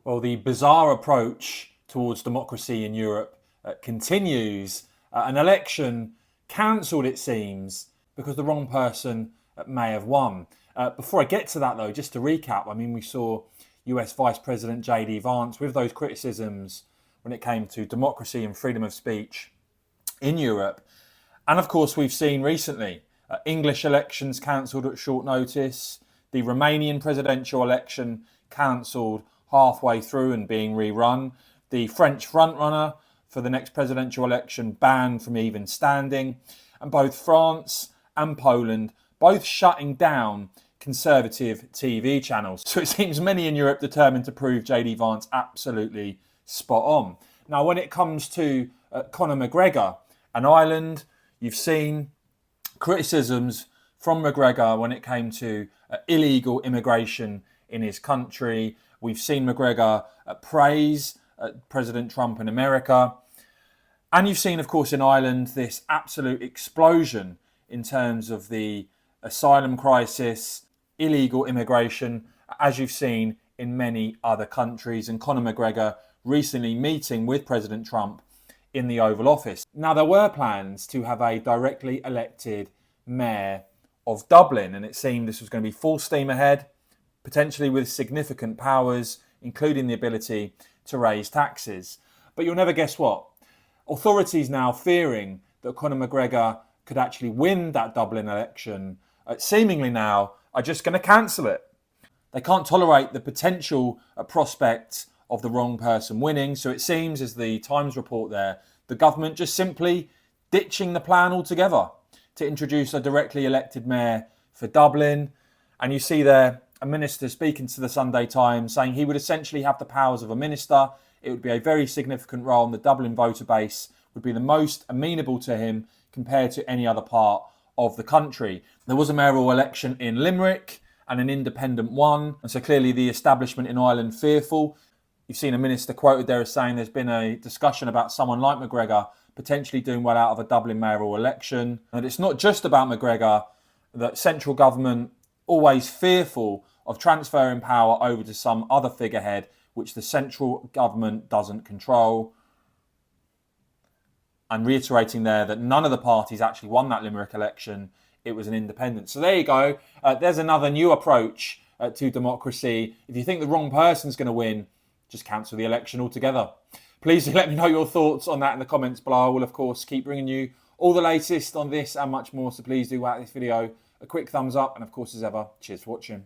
Well, the bizarre approach towards democracy in Europe continues. An election cancelled, it seems, because the wrong person may have won. Before I get to that, though, just to recap, I mean, we saw US Vice President JD Vance with those criticisms when it came to democracy and freedom of speech in Europe. And of course, we've seen recently English elections cancelled at short notice, the Romanian presidential election cancelled halfway through and being rerun, the French frontrunner for the next presidential election banned from even standing, and both France and Poland both shutting down conservative TV channels. So it seems many in Europe determined to prove JD Vance absolutely spot on. Now, when it comes to Conor McGregor and Ireland, you've seen criticisms from McGregor when it came to illegal immigration in his country. We've seen McGregor praise President Trump in America. And you've seen, of course, in Ireland, this absolute explosion in terms of the asylum crisis, illegal immigration, as you've seen in many other countries. And Conor McGregor recently meeting with President Trump in the Oval Office. Now, there were plans to have a directly elected mayor of Dublin, and it seemed this was going to be full steam ahead, potentially with significant powers, including the ability to raise taxes. But you'll never guess what? Authorities now fearing that Conor McGregor could actually win that Dublin election, seemingly now are just going to cancel it. They can't tolerate the potential prospect of the wrong person winning. So it seems, as the Times report there, the government just simply ditching the plan altogether to introduce a directly elected mayor for Dublin. And you see there a minister speaking to the Sunday Times saying he would essentially have the powers of a minister. It would be a very significant role, and the Dublin voter base would be the most amenable to him compared to any other part of the country. There was a mayoral election in Limerick and an independent one, and so clearly the establishment in Ireland fearful. You've seen a minister quoted there as saying there's been a discussion about someone like McGregor potentially doing well out of a Dublin mayoral election. And it's not just about McGregor, that central government always fearful of transferring power over to some other figurehead which the central government doesn't control. And reiterating there that none of the parties actually won that Limerick election. It was an independent. So there you go. There's another new approach to democracy. If you think the wrong person's going to win, just cancel the election altogether. Please do let me know your thoughts on that in the comments below. I will, of course, keep bringing you all the latest on this and much more. So please do whack this video a quick thumbs up. And of course, as ever, cheers for watching.